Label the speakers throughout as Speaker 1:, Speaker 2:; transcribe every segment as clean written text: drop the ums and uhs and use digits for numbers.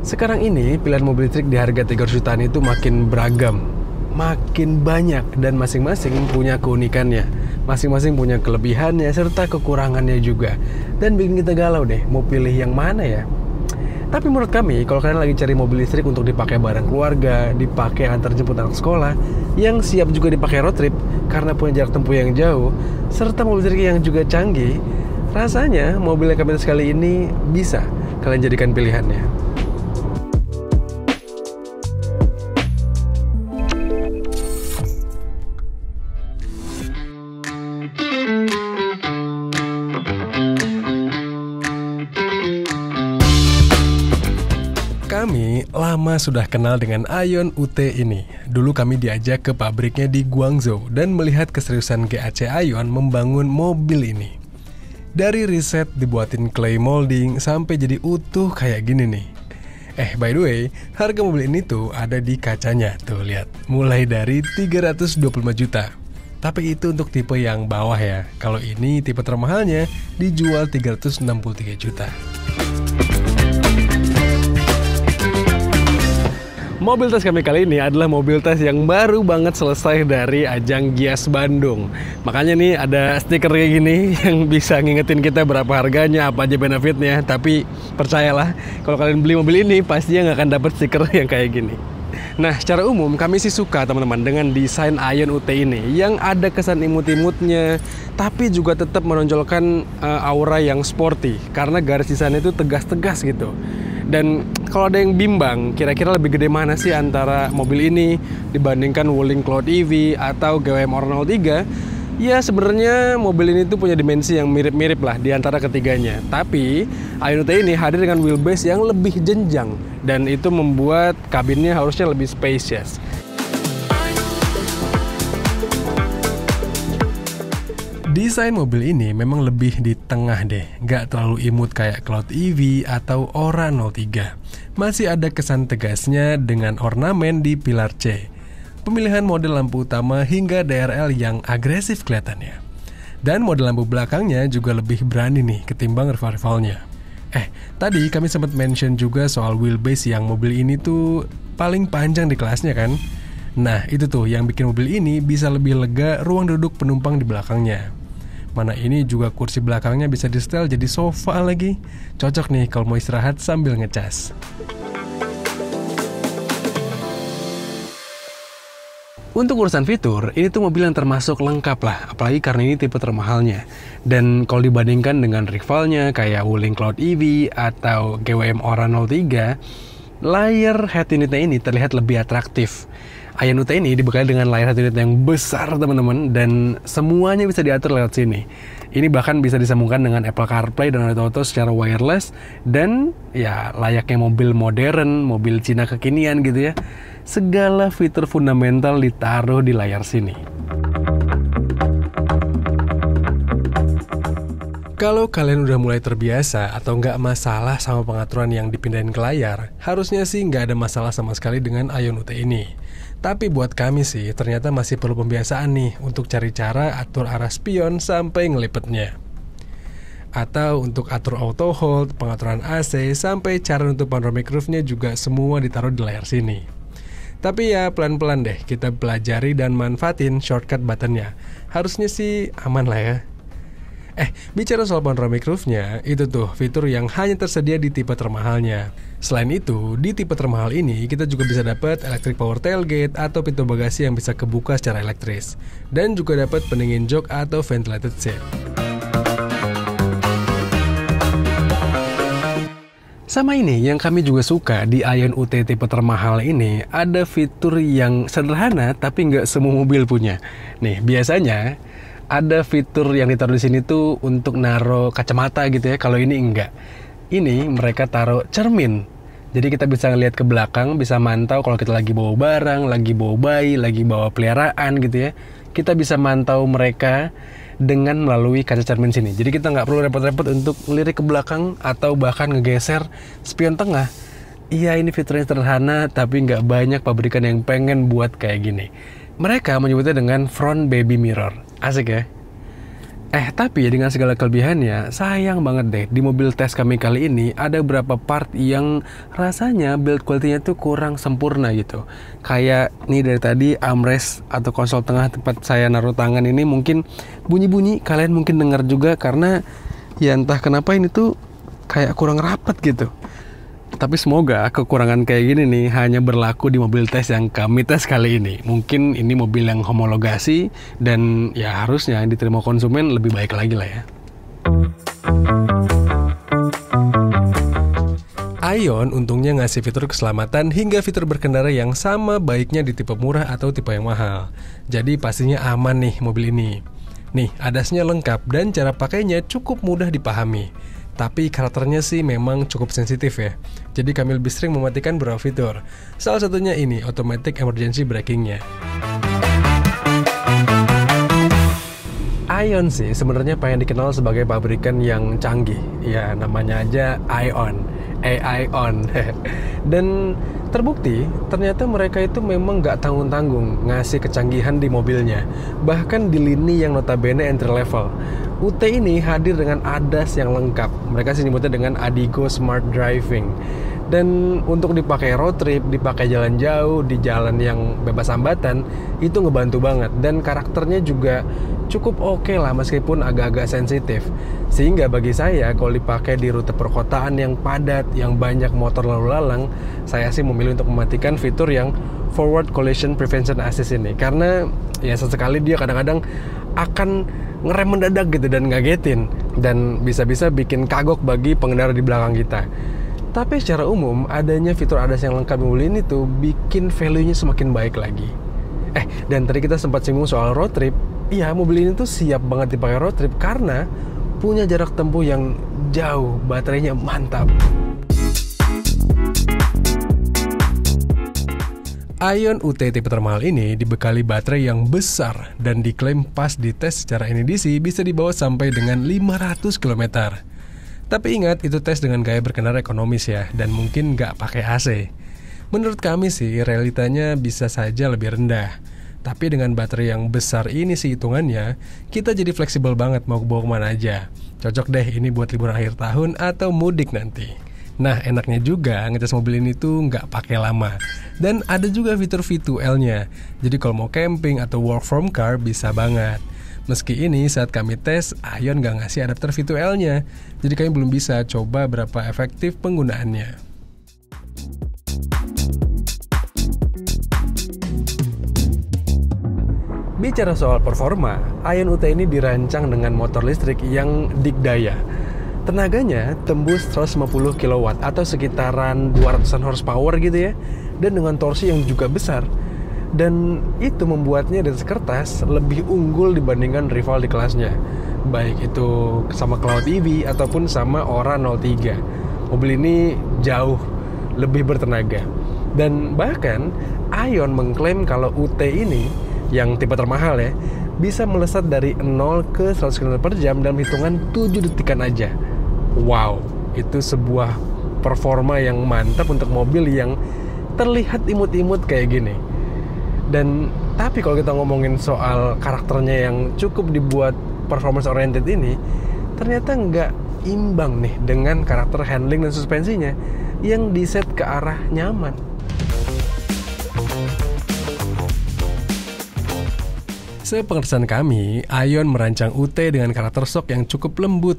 Speaker 1: Sekarang ini pilihan mobil listrik di harga 300 jutaan itu makin beragam, makin banyak, dan masing-masing punya keunikannya. Masing-masing punya kelebihannya serta kekurangannya juga. Dan bikin kita galau deh, mau pilih yang mana ya? Tapi menurut kami, kalau kalian lagi cari mobil listrik untuk dipakai bareng keluarga, dipakai antar jemput anak sekolah, yang siap juga dipakai road trip karena punya jarak tempuh yang jauh, serta mobil listrik yang juga canggih, rasanya mobil yang kami sekali ini bisa kalian jadikan pilihannya. Kami lama sudah kenal dengan Aion UT ini. Dulu kami diajak ke pabriknya di Guangzhou dan melihat keseriusan GAC Aion membangun mobil ini. Dari riset dibuatin clay molding sampai jadi utuh kayak gini nih. By the way, harga mobil ini tuh ada di kacanya. Tuh lihat, mulai dari 325 juta. Tapi itu untuk tipe yang bawah ya. Kalau ini tipe termahalnya dijual 363 juta. Mobil tes kami kali ini adalah mobil tes yang baru banget selesai dari ajang Gias Bandung. Makanya nih ada stiker kayak gini yang bisa ngingetin kita berapa harganya, apa aja benefitnya. Tapi percayalah, kalau kalian beli mobil ini pastinya nggak akan dapat stiker yang kayak gini. Nah, secara umum kami sih suka teman-teman dengan desain Aion UT ini yang ada kesan imut-imutnya, tapi juga tetap menonjolkan aura yang sporty karena garis desainnya itu tegas-tegas gitu. Dan kalau ada yang bimbang, kira-kira lebih gede mana sih antara mobil ini dibandingkan Wuling Cloud EV atau GWM Ora 03? Ya sebenarnya mobil ini tuh punya dimensi yang mirip-mirip lah di antara ketiganya. Tapi Aion UT ini hadir dengan wheelbase yang lebih jenjang dan itu membuat kabinnya harusnya lebih spacious. Desain mobil ini memang lebih di tengah deh, nggak terlalu imut kayak Cloud EV atau Ora 03. Masih ada kesan tegasnya dengan ornamen di pilar C. Pemilihan model lampu utama hingga DRL yang agresif kelihatannya. Dan model lampu belakangnya juga lebih berani nih ketimbang rival-rivalnya. Tadi kami sempat mention juga soal wheelbase yang mobil ini tuh paling panjang di kelasnya kan? Nah, itu tuh yang bikin mobil ini bisa lebih lega ruang duduk penumpang di belakangnya. Mana ini juga kursi belakangnya bisa di-setel jadi sofa lagi. Cocok nih kalau mau istirahat sambil ngecas. Untuk urusan fitur, ini tuh mobil yang termasuk lengkap lah, apalagi karena ini tipe termahalnya. Dan kalau dibandingkan dengan rivalnya kayak Wuling Cloud EV atau GWM Ora 03, layar head unitnya ini terlihat lebih atraktif. Aion UT ini dibekali dengan layar head unit yang besar teman-teman, dan semuanya bisa diatur lewat sini. Ini bahkan bisa disambungkan dengan Apple CarPlay dan Android Auto secara wireless, dan ya layaknya mobil modern, mobil Cina kekinian gitu ya. Segala fitur fundamental ditaruh di layar sini. Kalau kalian udah mulai terbiasa atau nggak masalah sama pengaturan yang dipindahin ke layar, harusnya sih nggak ada masalah sama sekali dengan Aion UT ini. Tapi buat kami sih, ternyata masih perlu pembiasaan nih untuk cari cara atur arah spion sampai ngelipetnya. Atau untuk atur auto hold, pengaturan AC, sampai cara untuk panoramic roof-nya juga semua ditaruh di layar sini. Tapi ya pelan-pelan deh kita pelajari dan manfaatin shortcut buttonnya. Harusnya sih aman lah ya. Bicara soal panoramic roof-nya, itu tuh fitur yang hanya tersedia di tipe termahalnya. Selain itu, di tipe termahal ini kita juga bisa dapat electric power tailgate atau pintu bagasi yang bisa kebuka secara elektris. Dan juga dapat pendingin jok atau ventilated seat. Sama ini yang kami juga suka di Aion UT tipe termahal ini, ada fitur yang sederhana tapi nggak semua mobil punya. Nih, biasanya ada fitur yang ditaruh di sini tuh untuk naruh kacamata gitu ya. Kalau ini enggak. Ini mereka taruh cermin. Jadi kita bisa ngelihat ke belakang, bisa mantau kalau kita lagi bawa barang, lagi bawa bayi, lagi bawa peliharaan gitu ya. Kita bisa mantau mereka dengan melalui kaca cermin sini. Jadi kita nggak perlu repot-repot untuk ngelirik ke belakang atau bahkan ngegeser spion tengah. Iya, ini fiturnya sederhana tapi nggak banyak pabrikan yang pengen buat kayak gini. Mereka menyebutnya dengan front baby mirror. Asik ya? Tapi dengan segala kelebihannya, sayang banget deh, di mobil tes kami kali ini ada beberapa part yang rasanya build quality-nya tuh kurang sempurna gitu. Kayak nih dari tadi armrest atau konsol tengah tempat saya naruh tangan ini mungkin bunyi-bunyi, kalian mungkin dengar juga karena ya entah kenapa ini tuh kayak kurang rapat gitu. Tapi semoga kekurangan kayak gini nih hanya berlaku di mobil tes yang kami tes kali ini. Mungkin ini mobil yang homologasi dan ya harusnya diterima konsumen lebih baik lagi lah ya. Aion untungnya ngasih fitur keselamatan hingga fitur berkendara yang sama baiknya di tipe murah atau tipe yang mahal. Jadi pastinya aman nih mobil ini. Nih, ADAS-nya lengkap dan cara pakainya cukup mudah dipahami. Tapi karakternya sih memang cukup sensitif ya. Jadi kami lebih sering mematikan beberapa fitur. Salah satunya ini, automatic emergency braking-nya. Aion sih sebenarnya pengen dikenal sebagai pabrikan yang canggih. Ya namanya aja Aion, Aion. Dan terbukti ternyata mereka itu memang nggak tanggung-tanggung ngasih kecanggihan di mobilnya. Bahkan di lini yang notabene entry level. UT ini hadir dengan ADAS yang lengkap. Mereka sih nyebutnya dengan Adigo Smart Driving. Dan untuk dipakai road trip, dipakai jalan jauh, di jalan yang bebas hambatan, itu ngebantu banget. Dan karakternya juga cukup oke lah meskipun agak-agak sensitif. Sehingga bagi saya kalau dipakai di rute perkotaan yang padat, yang banyak motor lalu lalang, saya sih memilih untuk mematikan fitur yang Forward Collision Prevention Assist ini. Karena ya sesekali dia kadang-kadang akan ngerem mendadak gitu dan ngagetin, dan bisa-bisa bikin kagok bagi pengendara di belakang kita. Tapi secara umum adanya fitur ADAS yang lengkap di mobil ini tuh bikin value-nya semakin baik lagi. Dan tadi kita sempat singgung soal road trip. Iya, mobil ini tuh siap banget dipakai road trip karena punya jarak tempuh yang jauh, baterainya mantap. Aion UT tipe termahal ini dibekali baterai yang besar dan diklaim pas dites secara NEDC bisa dibawa sampai dengan 500 km. Tapi ingat, itu tes dengan gaya berkendara ekonomis ya, dan mungkin nggak pakai AC. Menurut kami sih, realitanya bisa saja lebih rendah. Tapi dengan baterai yang besar ini sih hitungannya, kita jadi fleksibel banget mau bawa kemana aja. Cocok deh ini buat liburan akhir tahun atau mudik nanti. Nah, enaknya juga ngecas mobil ini tuh nggak pakai lama. Dan ada juga fitur V2L-nya. Jadi kalau mau camping atau work from car bisa banget. Meski ini saat kami tes, Aion nggak ngasih adapter V2L-nya. Jadi kami belum bisa coba berapa efektif penggunaannya. Bicara soal performa, Aion UT ini dirancang dengan motor listrik yang dikdaya. Tenaganya tembus 150 kW atau sekitaran 200-an horsepower gitu ya, dan dengan torsi yang juga besar. Dan itu membuatnya di atas kertas lebih unggul dibandingkan rival di kelasnya, baik itu sama Cloud EV ataupun sama Ora 03. Mobil ini jauh lebih bertenaga. Dan bahkan Aion mengklaim kalau UT ini yang tipe termahal ya, bisa melesat dari 0 ke 100 km per jam dalam hitungan 7 detikan aja. Wow, itu sebuah performa yang mantap untuk mobil yang terlihat imut-imut kayak gini. Dan tapi kalau kita ngomongin soal karakternya yang cukup dibuat performance oriented ini, ternyata nggak imbang nih dengan karakter handling dan suspensinya yang diset ke arah nyaman. Sepengertian kami, Aion merancang UT dengan karakter shock yang cukup lembut.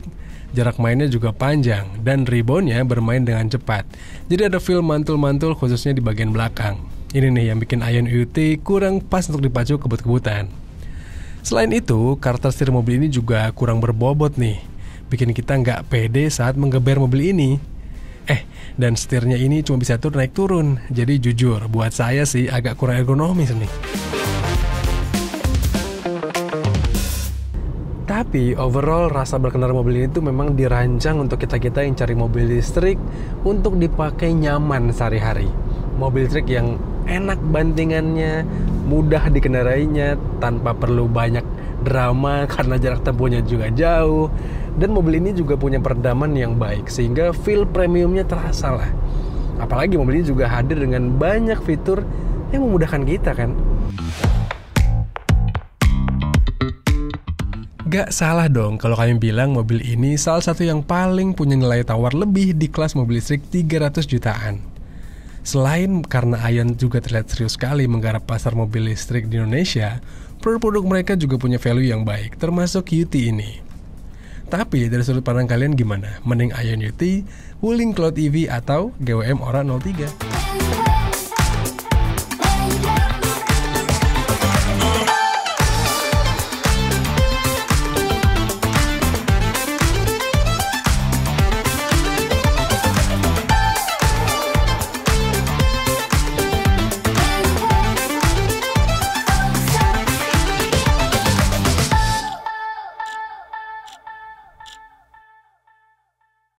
Speaker 1: Jarak mainnya juga panjang, dan reboundnya bermain dengan cepat. Jadi ada feel mantul-mantul khususnya di bagian belakang. Ini nih yang bikin Aion UT kurang pas untuk dipacu kebut-kebutan. Selain itu, karakter setir mobil ini juga kurang berbobot nih. Bikin kita nggak pede saat menggeber mobil ini. Dan setirnya ini cuma bisa naik turun. Jadi jujur, buat saya sih agak kurang ergonomis nih. Tapi overall rasa berkendara mobil ini tuh memang dirancang untuk kita-kita yang cari mobil listrik untuk dipakai nyaman sehari-hari. Mobil listrik yang enak bantingannya, mudah dikendarainya, tanpa perlu banyak drama karena jarak tempuhnya juga jauh. Dan mobil ini juga punya peredaman yang baik, sehingga feel premiumnya terasa lah. Apalagi mobil ini juga hadir dengan banyak fitur yang memudahkan kita kan. Gak salah dong kalau kami bilang mobil ini salah satu yang paling punya nilai tawar lebih di kelas mobil listrik 300 jutaan. Selain karena Aion juga terlihat serius sekali menggarap pasar mobil listrik di Indonesia, produk-produk mereka juga punya value yang baik, termasuk UT ini. Tapi dari sudut pandang kalian gimana? Mending Aion UT, Wuling Cloud EV, atau GWM Ora 03?